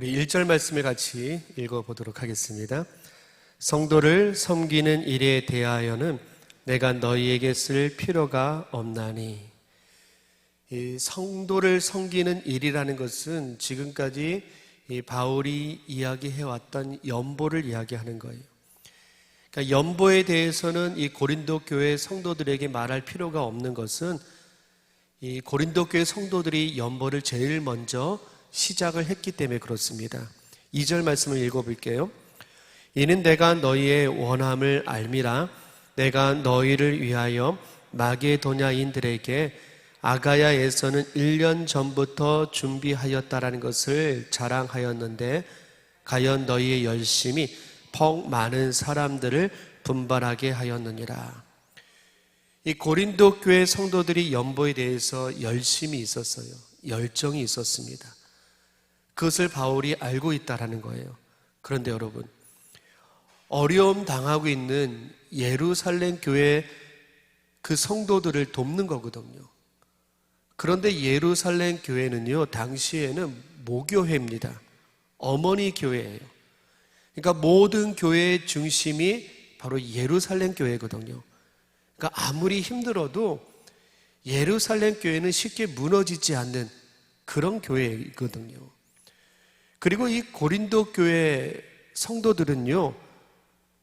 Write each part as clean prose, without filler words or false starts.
우리 1절 말씀을 같이 읽어보도록 하겠습니다. 성도를 섬기는 일에 대하여는 내가 너희에게 쓸 필요가 없나니. 이 성도를 섬기는 일이라는 것은 지금까지 이 바울이 이야기해왔던 연보를 이야기하는 거예요. 그러니까 연보에 대해서는 이 고린도 교회 성도들에게 말할 필요가 없는 것은 이 고린도 교회 성도들이 연보를 제일 먼저 시작을 했기 때문에 그렇습니다. 2절 말씀을 읽어볼게요. 이는 내가 너희의 원함을 알미라. 내가 너희를 위하여 마게도냐인들에게 아가야에서는 1년 전부터 준비하였다라는 것을 자랑하였는데 과연 너희의 열심이 퍽 많은 사람들을 분발하게 하였느니라. 이 고린도 교회 성도들이 연보에 대해서 열심이 있었어요. 열정이 있었습니다. 그것을 바울이 알고 있다라는 거예요. 그런데 여러분, 어려움 당하고 있는 예루살렘 교회 그 성도들을 돕는 거거든요. 그런데 예루살렘 교회는요, 당시에는 모교회입니다. 어머니 교회예요. 그러니까 모든 교회의 중심이 바로 예루살렘 교회거든요. 그러니까 아무리 힘들어도 예루살렘 교회는 쉽게 무너지지 않는 그런 교회이거든요. 그리고 이 고린도 교회 성도들은요,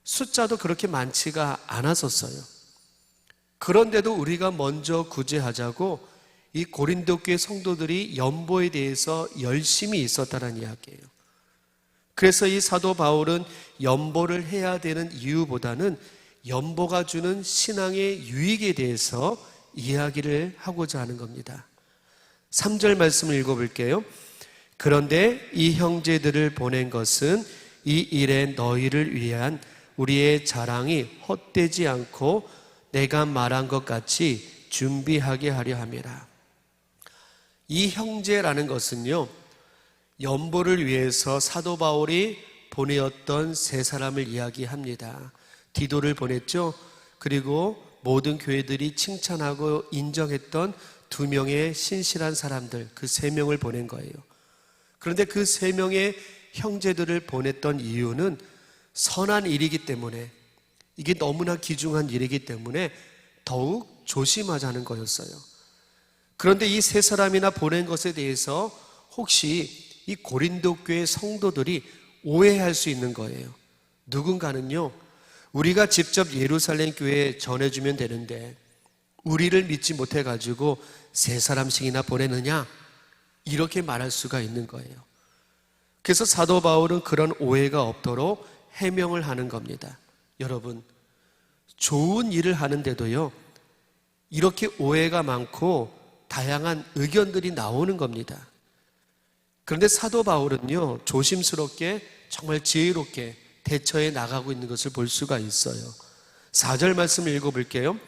숫자도 그렇게 많지가 않았었어요. 그런데도 우리가 먼저 구제하자고 이 고린도 교회 성도들이 연보에 대해서 열심히 있었다는 이야기예요. 그래서 이 사도 바울은 연보를 해야 되는 이유보다는 연보가 주는 신앙의 유익에 대해서 이야기를 하고자 하는 겁니다. 3절 말씀을 읽어볼게요. 그런데 이 형제들을 보낸 것은 이 일에 너희를 위한 우리의 자랑이 헛되지 않고 내가 말한 것 같이 준비하게 하려 함이라. 이 형제라는 것은요, 연보를 위해서 사도 바울이 보내었던 세 사람을 이야기합니다. 디도를 보냈죠. 그리고 모든 교회들이 칭찬하고 인정했던 2명의 신실한 사람들, 그 3명을 보낸 거예요. 그런데 그 3명의 형제들을 보냈던 이유는 선한 일이기 때문에, 이게 너무나 귀중한 일이기 때문에 더욱 조심하자는 거였어요. 그런데 이 3사람이나 보낸 것에 대해서 혹시 이 고린도 교회 성도들이 오해할 수 있는 거예요. 누군가는요, 우리가 직접 예루살렘 교회에 전해주면 되는데 우리를 믿지 못해가지고 3사람씩이나 보내느냐, 이렇게 말할 수가 있는 거예요. 그래서 사도 바울은 그런 오해가 없도록 해명을 하는 겁니다. 여러분, 좋은 일을 하는데도요, 이렇게 오해가 많고 다양한 의견들이 나오는 겁니다. 그런데 사도 바울은요, 조심스럽게 정말 지혜롭게 대처해 나가고 있는 것을 볼 수가 있어요. 4절 말씀을 읽어볼게요.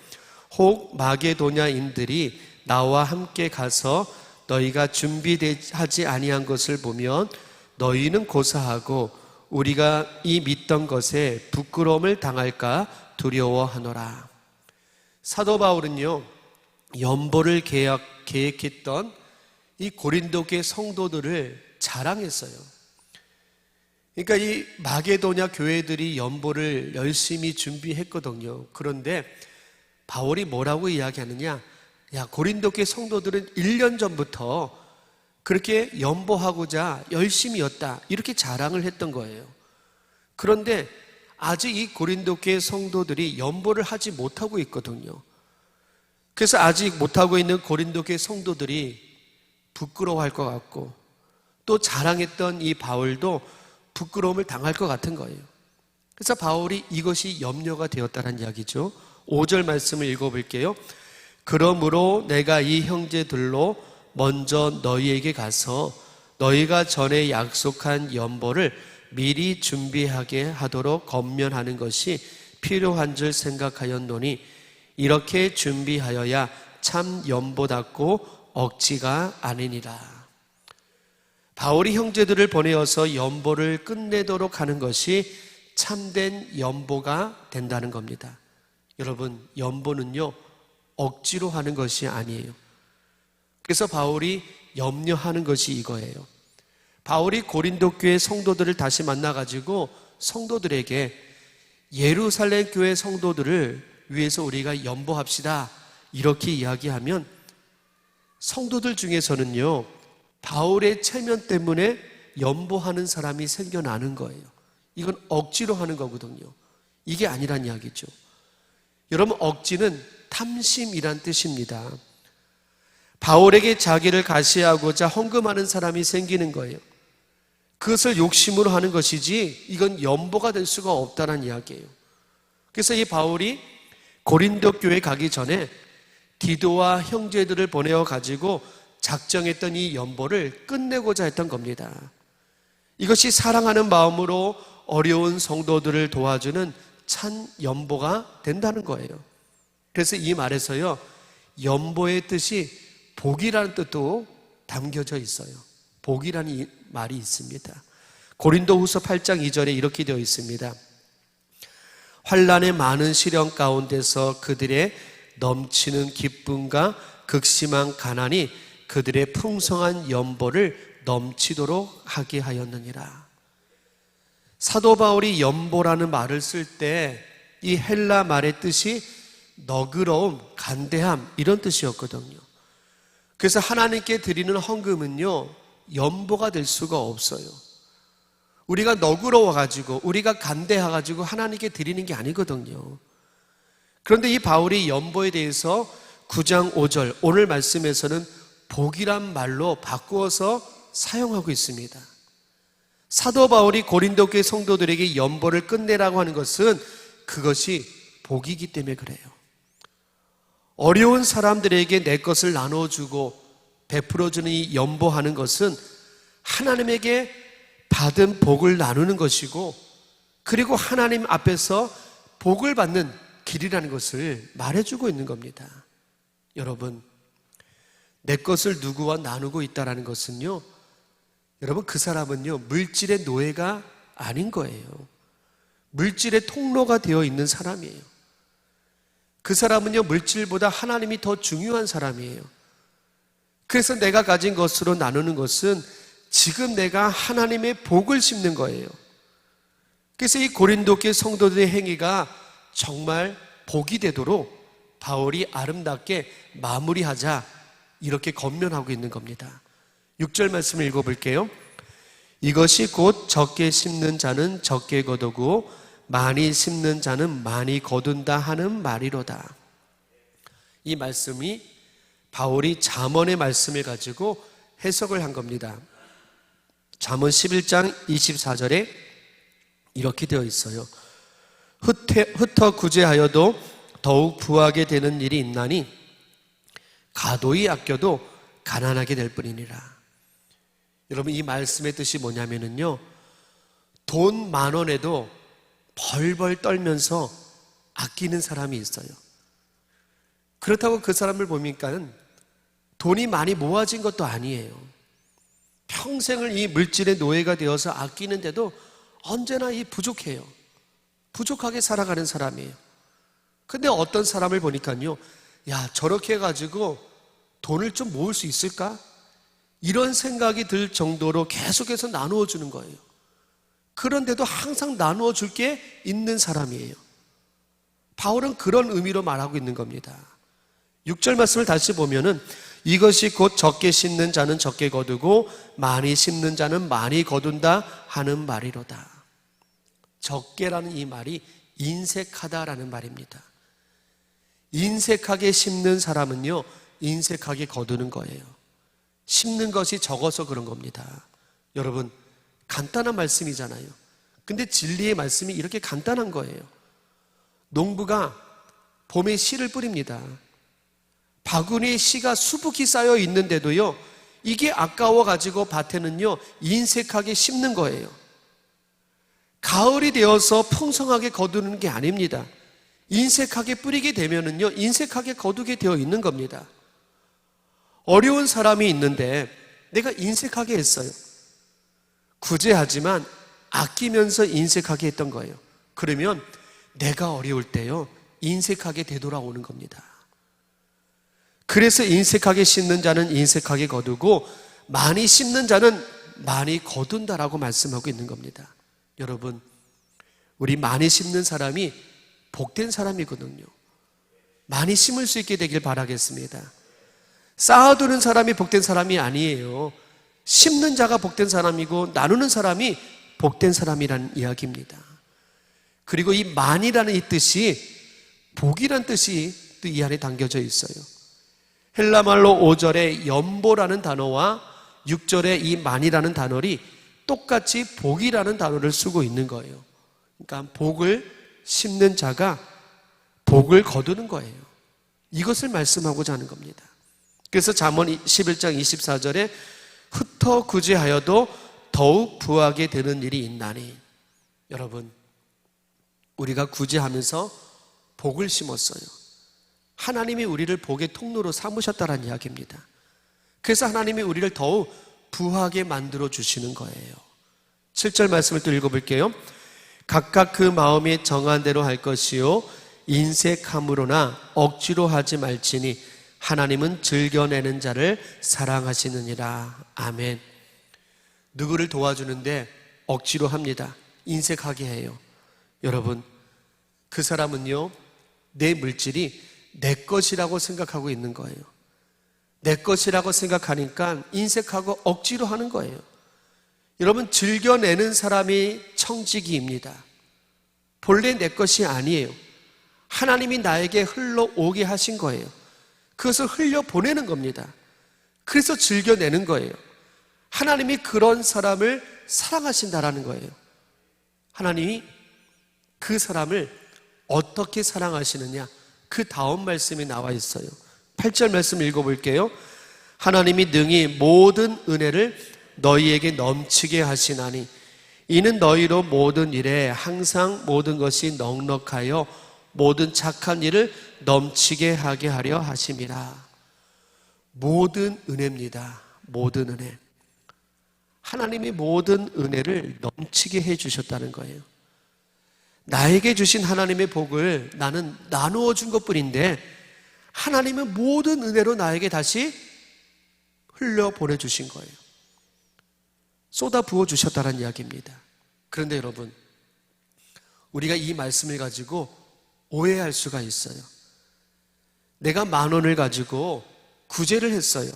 혹 마게도냐인들이 나와 함께 가서 너희가 준비하지 아니한 것을 보면 너희는 고사하고 우리가 이 믿던 것에 부끄러움을 당할까 두려워하노라. 사도 바울은요, 연보를 계획했던 이 고린도 교회 성도들을 자랑했어요. 그러니까 이 마게도냐 교회들이 연보를 열심히 준비했거든요. 그런데 바울이 뭐라고 이야기하느냐? 야, 고린도 교회 성도들은 1년 전부터 그렇게 연보하고자 열심히였다, 이렇게 자랑을 했던 거예요. 그런데 아직 이 고린도 교회 성도들이 연보를 하지 못하고 있거든요. 그래서 아직 못하고 있는 고린도 교회 성도들이 부끄러워할 것 같고, 또 자랑했던 이 바울도 부끄러움을 당할 것 같은 거예요. 그래서 바울이 이것이 염려가 되었다는 이야기죠. 5절 말씀을 읽어볼게요. 그러므로 내가 이 형제들로 먼저 너희에게 가서 너희가 전에 약속한 연보를 미리 준비하게 하도록 권면하는 것이 필요한 줄 생각하였노니 이렇게 준비하여야 참 연보답고 억지가 아니니라. 바울이 형제들을 보내어서 연보를 끝내도록 하는 것이 참된 연보가 된다는 겁니다. 여러분, 연보는요, 억지로 하는 것이 아니에요. 그래서 바울이 염려하는 것이 이거예요. 바울이 고린도 교회 성도들을 다시 만나가지고 성도들에게 예루살렘 교회 성도들을 위해서 우리가 연보합시다 이렇게 이야기하면 성도들 중에서는요, 바울의 체면 때문에 연보하는 사람이 생겨나는 거예요. 이건 억지로 하는 거거든요. 이게 아니란 이야기죠. 여러분, 억지는 탐심이란 뜻입니다. 바울에게 자기를 가시하고자 헌금하는 사람이 생기는 거예요. 그것을 욕심으로 하는 것이지 이건 연보가 될 수가 없다는 이야기예요. 그래서 이 바울이 고린도 교회 가기 전에 디도와 형제들을 보내어 가지고 작정했던 이 연보를 끝내고자 했던 겁니다. 이것이 사랑하는 마음으로 어려운 성도들을 도와주는 참 연보가 된다는 거예요. 그래서 이 말에서요, 연보의 뜻이 복이라는 뜻도 담겨져 있어요. 복이라는 이 말이 있습니다. 고린도후서 8장 2절에 이렇게 되어 있습니다. 환난의 많은 시련 가운데서 그들의 넘치는 기쁨과 극심한 가난이 그들의 풍성한 연보를 넘치도록 하게 하였느니라. 사도 바울이 연보라는 말을 쓸 때 이 헬라 말의 뜻이 너그러움, 간대함 이런 뜻이었거든요. 그래서 하나님께 드리는 헌금은요, 연보가 될 수가 없어요. 우리가 너그러워가지고 우리가 간대해가지고 하나님께 드리는 게 아니거든요. 그런데 이 바울이 연보에 대해서 9장 5절 오늘 말씀에서는 복이란 말로 바꾸어서 사용하고 있습니다. 사도 바울이 고린도 교회 성도들에게 연보를 끝내라고 하는 것은 그것이 복이기 때문에 그래요. 어려운 사람들에게 내 것을 나눠주고 베풀어주는 이 연보하는 것은 하나님에게 받은 복을 나누는 것이고, 그리고 하나님 앞에서 복을 받는 길이라는 것을 말해주고 있는 겁니다. 여러분, 내 것을 누구와 나누고 있다는 것은요, 여러분, 그 사람은요, 물질의 노예가 아닌 거예요. 물질의 통로가 되어 있는 사람이에요. 그 사람은요, 물질보다 하나님이 더 중요한 사람이에요. 그래서 내가 가진 것으로 나누는 것은 지금 내가 하나님의 복을 심는 거예요. 그래서 이 고린도 교회 성도들의 행위가 정말 복이 되도록 바울이 아름답게 마무리하자 이렇게 권면하고 있는 겁니다. 6절 말씀을 읽어볼게요. 이것이 곧 적게 심는 자는 적게 거두고 많이 심는 자는 많이 거둔다 하는 말이로다. 이 말씀이 바울이 잠언의 말씀을 가지고 해석을 한 겁니다. 잠언 11장 24절에 이렇게 되어 있어요. 흩어 구제하여도 더욱 부하게 되는 일이 있나니 가도히 아껴도 가난하게 될 뿐이니라. 여러분, 이 말씀의 뜻이 뭐냐면요, 돈 10,000원에도 벌벌 떨면서 아끼는 사람이 있어요. 그렇다고 그 사람을 보니까 돈이 많이 모아진 것도 아니에요. 평생을 이 물질의 노예가 되어서 아끼는데도 언제나 부족해요. 부족하게 살아가는 사람이에요. 근데 어떤 사람을 보니까요, 야, 저렇게 해가지고 돈을 좀 모을 수 있을까? 이런 생각이 들 정도로 계속해서 나누어 주는 거예요. 그런데도 항상 나누어 줄 게 있는 사람이에요. 바울은 그런 의미로 말하고 있는 겁니다. 6절 말씀을 다시 보면은 이것이 곧 적게 심는 자는 적게 거두고 많이 심는 자는 많이 거둔다 하는 말이로다. 적게라는 이 말이 인색하다라는 말입니다. 인색하게 심는 사람은요, 인색하게 거두는 거예요. 심는 것이 적어서 그런 겁니다. 여러분, 간단한 말씀이잖아요. 근데 진리의 말씀이 이렇게 간단한 거예요. 농부가 봄에 씨를 뿌립니다. 바구니에 씨가 수북히 쌓여 있는데도요, 이게 아까워가지고 밭에는요, 인색하게 심는 거예요. 가을이 되어서 풍성하게 거두는 게 아닙니다. 인색하게 뿌리게 되면은요, 인색하게 거두게 되어 있는 겁니다. 어려운 사람이 있는데 내가 인색하게 했어요. 구제하지만 아끼면서 인색하게 했던 거예요. 그러면 내가 어려울 때요, 인색하게 되돌아오는 겁니다. 그래서 인색하게 심는 자는 인색하게 거두고 많이 심는 자는 많이 거둔다라고 말씀하고 있는 겁니다. 여러분, 우리 많이 심는 사람이 복된 사람이거든요. 많이 심을 수 있게 되길 바라겠습니다. 쌓아두는 사람이 복된 사람이 아니에요. 심는 자가 복된 사람이고 나누는 사람이 복된 사람이라는 이야기입니다. 그리고 이 만이라는 이 뜻이 복이라는 뜻이 또 이 안에 담겨져 있어요. 헬라말로 5절에 연보라는 단어와 6절에 이 만이라는 단어이 똑같이 복이라는 단어를 쓰고 있는 거예요. 그러니까 복을 심는 자가 복을 거두는 거예요. 이것을 말씀하고자 하는 겁니다. 그래서 잠언 11장 24절에 흩어 구제하여도 더욱 부하게 되는 일이 있나니. 여러분, 우리가 구제하면서 복을 심었어요. 하나님이 우리를 복의 통로로 삼으셨다는 이야기입니다. 그래서 하나님이 우리를 더욱 부하게 만들어 주시는 거예요. 7절 말씀을 또 읽어볼게요. 각각 그 마음에 정한 대로 할 것이요 인색함으로나 억지로 하지 말지니 하나님은 즐겨내는 자를 사랑하시느니라. 아멘. 누구를 도와주는데 억지로 합니다. 인색하게 해요. 여러분, 그 사람은요, 내 물질이 내 것이라고 생각하고 있는 거예요. 내 것이라고 생각하니까 인색하고 억지로 하는 거예요. 여러분, 즐겨내는 사람이 청지기입니다. 본래 내 것이 아니에요. 하나님이 나에게 흘러오게 하신 거예요. 그것을 흘려보내는 겁니다. 그래서 즐겨내는 거예요. 하나님이 그런 사람을 사랑하신다라는 거예요. 하나님이 그 사람을 어떻게 사랑하시느냐, 그 다음 말씀이 나와 있어요. 8절 말씀 읽어볼게요. 하나님이 능히 모든 은혜를 너희에게 넘치게 하시나니 이는 너희로 모든 일에 항상 모든 것이 넉넉하여 모든 착한 일을 넘치게 하게 하려 하심이라. 모든 은혜입니다. 모든 은혜. 하나님이 모든 은혜를 넘치게 해 주셨다는 거예요. 나에게 주신 하나님의 복을 나는 나누어 준 것뿐인데 하나님은 모든 은혜로 나에게 다시 흘려 보내주신 거예요. 쏟아 부어 주셨다는 이야기입니다. 그런데 여러분, 우리가 이 말씀을 가지고 오해할 수가 있어요. 내가 10,000원을 가지고 구제를 했어요.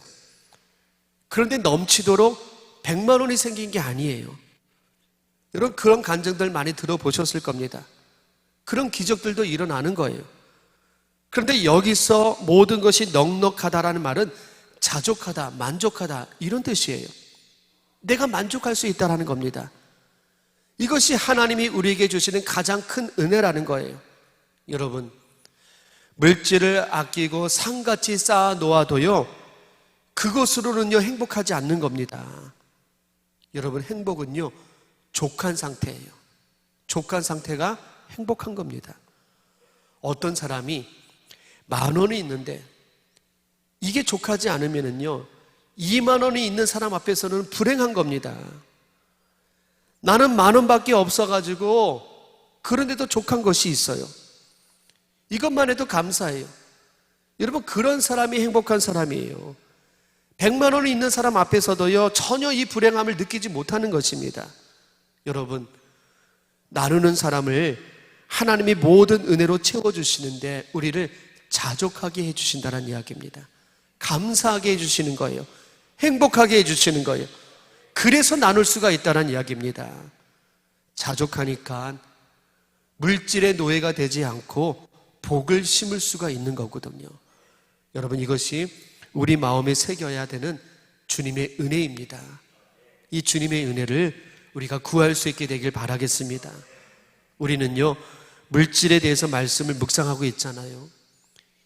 그런데 넘치도록 100만 원이 생긴 게 아니에요. 여러분, 그런 간증들 많이 들어보셨을 겁니다. 그런 기적들도 일어나는 거예요. 그런데 여기서 모든 것이 넉넉하다라는 말은 자족하다, 만족하다 이런 뜻이에요. 내가 만족할 수 있다는 겁니다. 이것이 하나님이 우리에게 주시는 가장 큰 은혜라는 거예요. 여러분, 물질을 아끼고 상같이 쌓아 놓아도요, 그것으로는요 행복하지 않는 겁니다. 여러분, 행복은요 족한 상태예요. 족한 상태가 행복한 겁니다. 어떤 사람이 10,000원이 있는데 이게 족하지 않으면은요 20,000원이 있는 사람 앞에서는 불행한 겁니다. 나는 10,000원밖에 없어가지고 그런데도 족한 것이 있어요. 이것만 해도 감사해요. 여러분, 그런 사람이 행복한 사람이에요. 100만 원이 있는 사람 앞에서도요 전혀 이 불행함을 느끼지 못하는 것입니다. 여러분, 나누는 사람을 하나님이 모든 은혜로 채워주시는데 우리를 자족하게 해주신다는 이야기입니다. 감사하게 해주시는 거예요. 행복하게 해주시는 거예요. 그래서 나눌 수가 있다는 이야기입니다. 자족하니까 물질의 노예가 되지 않고 복을 심을 수가 있는 거거든요. 여러분, 이것이 우리 마음에 새겨야 되는 주님의 은혜입니다. 이 주님의 은혜를 우리가 구할 수 있게 되길 바라겠습니다. 우리는요 물질에 대해서 말씀을 묵상하고 있잖아요.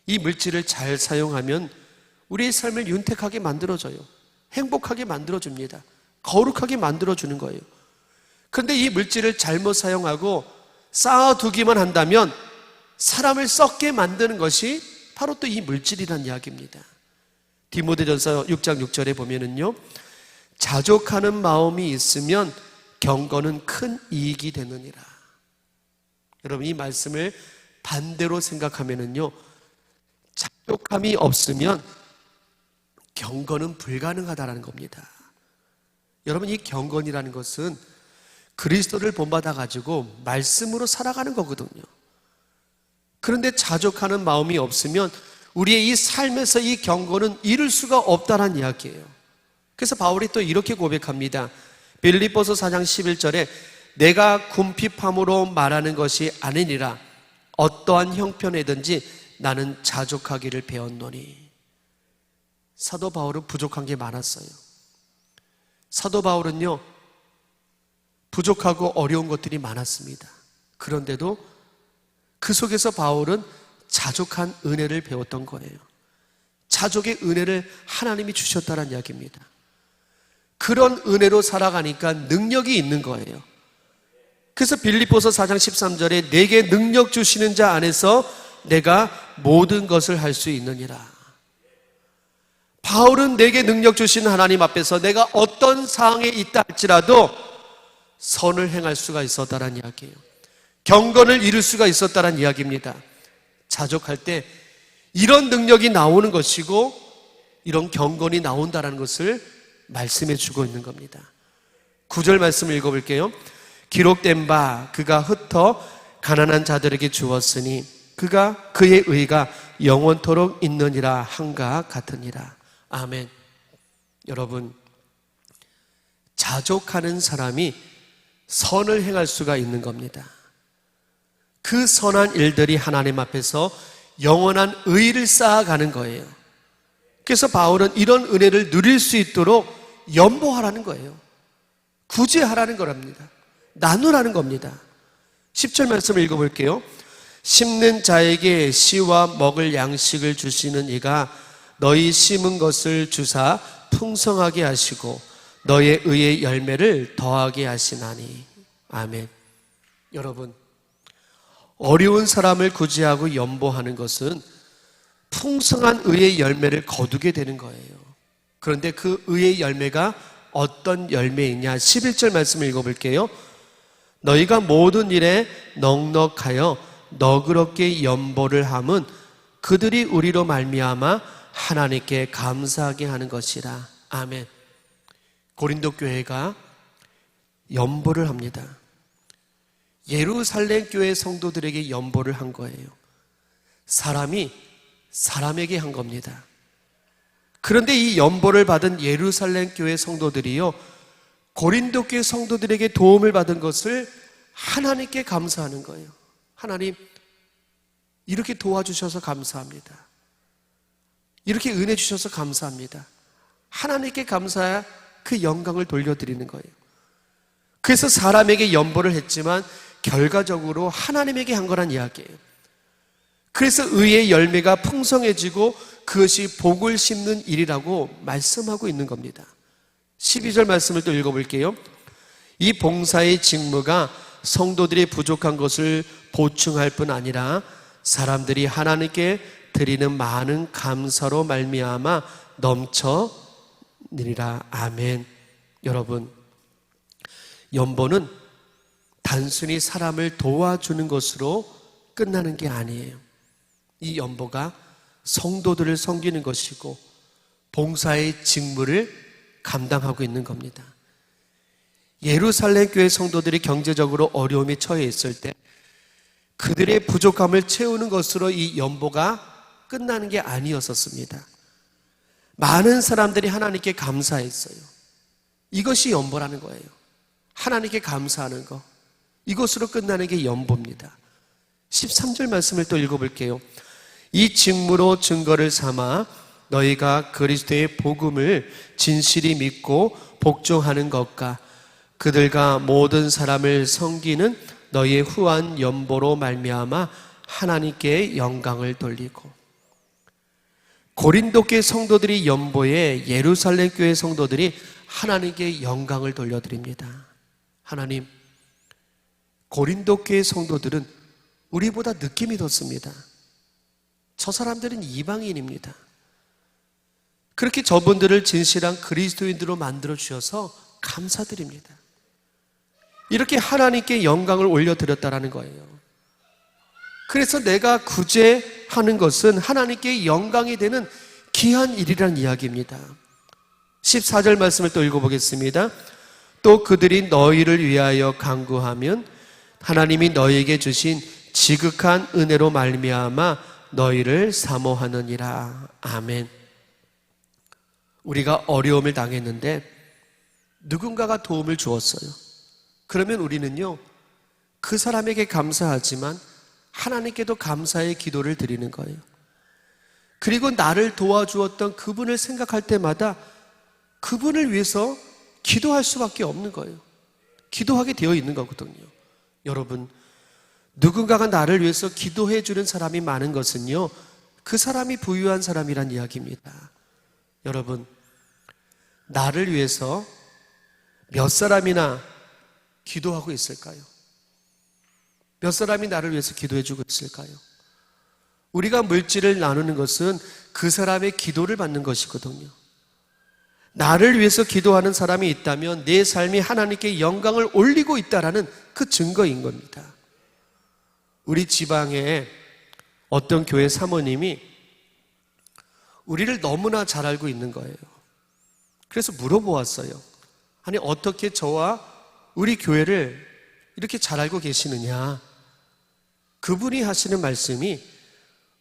이 물질을 잘 사용하면 우리의 삶을 윤택하게 만들어줘요. 행복하게 만들어줍니다. 거룩하게 만들어주는 거예요. 그런데 이 물질을 잘못 사용하고 쌓아두기만 한다면 사람을 썩게 만드는 것이 바로 또 이 물질이란 이야기입니다. 디모데전서 6장 6절에 보면은요, 자족하는 마음이 있으면 경건은 큰 이익이 되느니라. 여러분, 이 말씀을 반대로 생각하면은요, 자족함이 없으면 경건은 불가능하다는 겁니다. 여러분, 이 경건이라는 것은 그리스도를 본받아 가지고 말씀으로 살아가는 거거든요. 그런데 자족하는 마음이 없으면 우리의 이 삶에서 이 경건은 이룰 수가 없다는 이야기예요. 그래서 바울이 또 이렇게 고백합니다. 빌립보서 4장 11절에 내가 궁핍함으로 말하는 것이 아니니라 어떠한 형편이든지 나는 자족하기를 배웠노니. 사도 바울은 부족한 게 많았어요. 사도 바울은요, 부족하고 어려운 것들이 많았습니다. 그런데도 그 속에서 바울은 자족한 은혜를 배웠던 거예요. 자족의 은혜를 하나님이 주셨다는 이야기입니다. 그런 은혜로 살아가니까 능력이 있는 거예요. 그래서 빌립보서 4장 13절에 내게 능력 주시는 자 안에서 내가 모든 것을 할 수 있느니라. 바울은 내게 능력 주시는 하나님 앞에서 내가 어떤 상황에 있다 할지라도 선을 행할 수가 있었다는 이야기예요. 경건을 이룰 수가 있었다는 이야기입니다. 자족할 때 이런 능력이 나오는 것이고 이런 경건이 나온다는 것을 말씀해 주고 있는 겁니다. 9절 말씀을 읽어볼게요. 기록된 바 그가 흩어 가난한 자들에게 주었으니 그의 의가 영원토록 있느니라 한가 같으니라. 아멘. 여러분, 자족하는 사람이 선을 행할 수가 있는 겁니다. 그 선한 일들이 하나님 앞에서 영원한 의를 쌓아가는 거예요. 그래서 바울은 이런 은혜를 누릴 수 있도록 연보하라는 거예요. 구제하라는 거랍니다. 나누라는 겁니다. 10절 말씀을 읽어볼게요. 심는 자에게 씨와 먹을 양식을 주시는 이가 너희 심은 것을 주사 풍성하게 하시고 너의 의의 열매를 더하게 하시나니. 아멘. 여러분, 어려운 사람을 구제하고 연보하는 것은 풍성한 의의 열매를 거두게 되는 거예요. 그런데 그 의의 열매가 어떤 열매이냐? 11절 말씀을 읽어볼게요. 너희가 모든 일에 넉넉하여 너그럽게 연보를 함은 그들이 우리로 말미암아 하나님께 감사하게 하는 것이라. 아멘. 고린도 교회가 연보를 합니다. 예루살렘 교회 성도들에게 연보를 한 거예요. 사람이 사람에게 한 겁니다. 그런데 이 연보를 받은 예루살렘 교회 성도들이요, 고린도 교회 성도들에게 도움을 받은 것을 하나님께 감사하는 거예요. 하나님, 이렇게 도와주셔서 감사합니다. 이렇게 은혜 주셔서 감사합니다. 하나님께 감사해야 그 영광을 돌려드리는 거예요. 그래서 사람에게 연보를 했지만 결과적으로 하나님에게 한 거란 이야기예요. 그래서 의의 열매가 풍성해지고 그것이 복을 심는 일이라고 말씀하고 있는 겁니다. 12절 말씀을 또 읽어볼게요. 이 봉사의 직무가 성도들이 부족한 것을 보충할 뿐 아니라 사람들이 하나님께 드리는 많은 감사로 말미암아 넘쳐느니라. 아멘. 여러분, 연보는 단순히 사람을 도와주는 것으로 끝나는 게 아니에요. 이 연보가 성도들을 섬기는 것이고 봉사의 직무를 감당하고 있는 겁니다. 예루살렘 교회 성도들이 경제적으로 어려움에 처해 있을 때 그들의 부족함을 채우는 것으로 이 연보가 끝나는 게 아니었었습니다. 많은 사람들이 하나님께 감사했어요. 이것이 연보라는 거예요. 하나님께 감사하는 것, 이것으로 끝나는 게 연보입니다. 13절 말씀을 또 읽어볼게요. 이 직무로 증거를 삼아 너희가 그리스도의 복음을 진실히 믿고 복종하는 것과 그들과 모든 사람을 섬기는 너희의 후한 연보로 말미암아 하나님께 영광을 돌리고. 고린도 교회 성도들이 연보에 예루살렘 교회 성도들이 하나님께 영광을 돌려드립니다. 하나님, 고린도 교회 성도들은 우리보다 늦게 믿었습니다. 저 사람들은 이방인입니다. 그렇게 저분들을 진실한 그리스도인들로 만들어 주셔서 감사드립니다. 이렇게 하나님께 영광을 올려드렸다라는 거예요. 그래서 내가 구제하는 것은 하나님께 영광이 되는 귀한 일이라는 이야기입니다. 14절 말씀을 또 읽어보겠습니다. 또 그들이 너희를 위하여 간구하면 하나님이 너희에게 주신 지극한 은혜로 말미암아 너희를 사모하느니라. 아멘. 우리가 어려움을 당했는데 누군가가 도움을 주었어요. 그러면 우리는요, 그 사람에게 감사하지만 하나님께도 감사의 기도를 드리는 거예요. 그리고 나를 도와주었던 그분을 생각할 때마다 그분을 위해서 기도할 수밖에 없는 거예요. 기도하게 되어 있는 거거든요. 여러분, 누군가가 나를 위해서 기도해 주는 사람이 많은 것은요, 그 사람이 부유한 사람이란 이야기입니다. 여러분, 나를 위해서 몇 사람이나 기도하고 있을까요? 몇 사람이 나를 위해서 기도해 주고 있을까요? 우리가 물질을 나누는 것은 그 사람의 기도를 받는 것이거든요. 나를 위해서 기도하는 사람이 있다면 내 삶이 하나님께 영광을 올리고 있다는 그 증거인 겁니다. 우리 지방에 어떤 교회 사모님이 우리를 너무나 잘 알고 있는 거예요. 그래서 물어보았어요. 아니, 어떻게 저와 우리 교회를 이렇게 잘 알고 계시느냐? 그분이 하시는 말씀이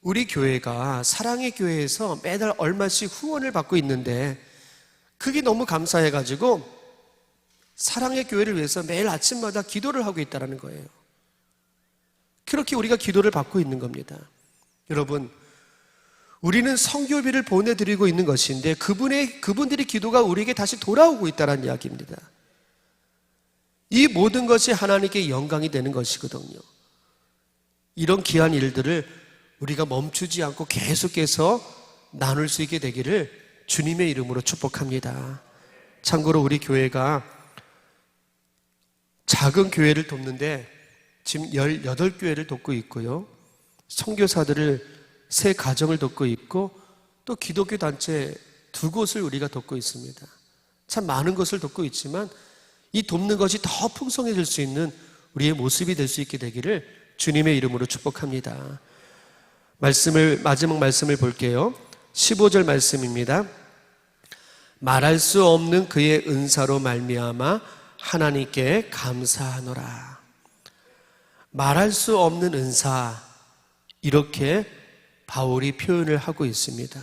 우리 교회가 사랑의 교회에서 매달 얼마씩 후원을 받고 있는데 그게 너무 감사해가지고 사랑의 교회를 위해서 매일 아침마다 기도를 하고 있다는 거예요. 그렇게 우리가 기도를 받고 있는 겁니다. 여러분, 우리는 선교비를 보내드리고 있는 것인데 그분들의 기도가 우리에게 다시 돌아오고 있다는 이야기입니다. 이 모든 것이 하나님께 영광이 되는 것이거든요. 이런 귀한 일들을 우리가 멈추지 않고 계속해서 나눌 수 있게 되기를 주님의 이름으로 축복합니다. 참고로 우리 교회가 작은 교회를 돕는데 지금 18교회를 돕고 있고요. 선교사들을 3가정을 돕고 있고 또 기독교 단체 2곳을 우리가 돕고 있습니다. 참 많은 것을 돕고 있지만 이 돕는 것이 더 풍성해질 수 있는 우리의 모습이 될 수 있게 되기를 주님의 이름으로 축복합니다. 마지막 말씀을 볼게요. 15절 말씀입니다. 말할 수 없는 그의 은사로 말미암아 하나님께 감사하노라. 말할 수 없는 은사, 이렇게 바울이 표현을 하고 있습니다.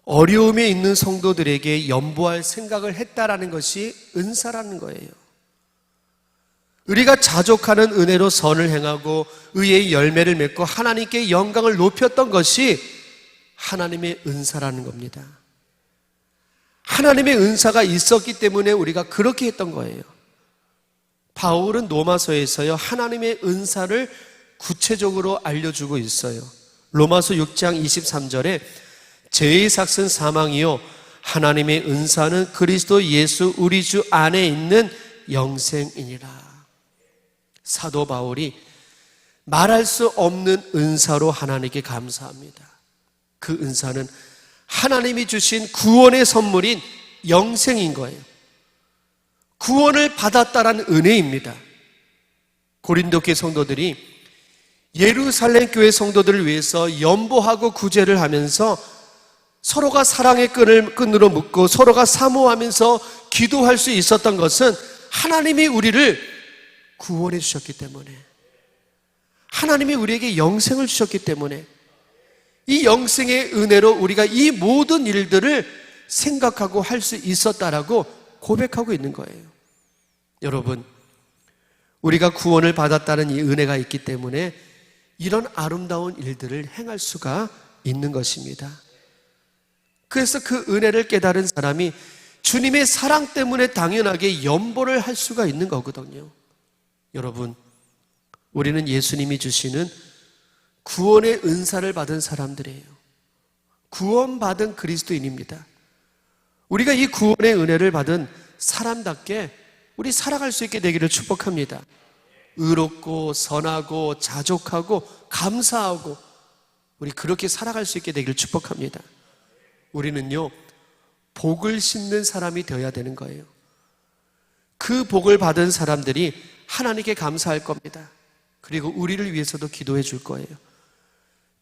어려움에 있는 성도들에게 연보할 생각을 했다라는 것이 은사라는 거예요. 우리가 자족하는 은혜로 선을 행하고 의의 열매를 맺고 하나님께 영광을 높였던 것이 하나님의 은사라는 겁니다. 하나님의 은사가 있었기 때문에 우리가 그렇게 했던 거예요. 바울은 로마서에서요, 하나님의 은사를 구체적으로 알려주고 있어요. 로마서 6장 23절에 죄의 삭은 사망이요 하나님의 은사는 그리스도 예수 우리 주 안에 있는 영생이니라. 사도 바울이 말할 수 없는 은사로 하나님께 감사합니다. 그 은사는 하나님이 주신 구원의 선물인 영생인 거예요. 구원을 받았다라는 은혜입니다. 고린도교회 성도들이 예루살렘 교회 성도들을 위해서 연보하고 구제를 하면서 서로가 사랑의 끈으로 묶고 서로가 사모하면서 기도할 수 있었던 것은 하나님이 우리를 구원해 주셨기 때문에, 하나님이 우리에게 영생을 주셨기 때문에, 이 영생의 은혜로 우리가 이 모든 일들을 생각하고 할 수 있었다라고 고백하고 있는 거예요. 여러분, 우리가 구원을 받았다는 이 은혜가 있기 때문에 이런 아름다운 일들을 행할 수가 있는 것입니다. 그래서 그 은혜를 깨달은 사람이 주님의 사랑 때문에 당연하게 연보를 할 수가 있는 거거든요. 여러분, 우리는 예수님이 주시는 구원의 은사를 받은 사람들이에요. 구원받은 그리스도인입니다. 우리가 이 구원의 은혜를 받은 사람답게 우리 살아갈 수 있게 되기를 축복합니다. 의롭고 선하고 자족하고 감사하고 우리 그렇게 살아갈 수 있게 되기를 축복합니다. 우리는요, 복을 심는 사람이 되어야 되는 거예요. 그 복을 받은 사람들이 하나님께 감사할 겁니다. 그리고 우리를 위해서도 기도해 줄 거예요.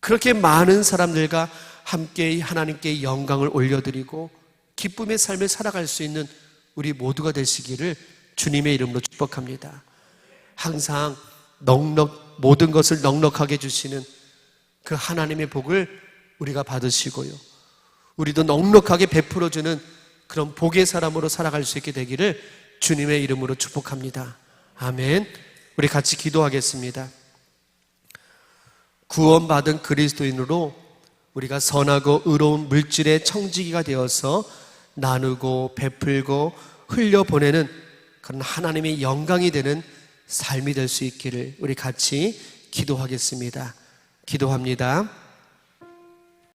그렇게 많은 사람들과 함께 하나님께 영광을 올려드리고 기쁨의 삶을 살아갈 수 있는 우리 모두가 되시기를 주님의 이름으로 축복합니다. 항상 모든 것을 넉넉하게 주시는 그 하나님의 복을 우리가 받으시고요, 우리도 넉넉하게 베풀어주는 그런 복의 사람으로 살아갈 수 있게 되기를 주님의 이름으로 축복합니다. 아멘. 우리 같이 기도하겠습니다. 구원받은 그리스도인으로 우리가 선하고 의로운 물질의 청지기가 되어서 나누고 베풀고 흘려보내는 그런 하나님의 영광이 되는 삶이 될 수 있기를 우리 같이 기도하겠습니다. 기도합니다.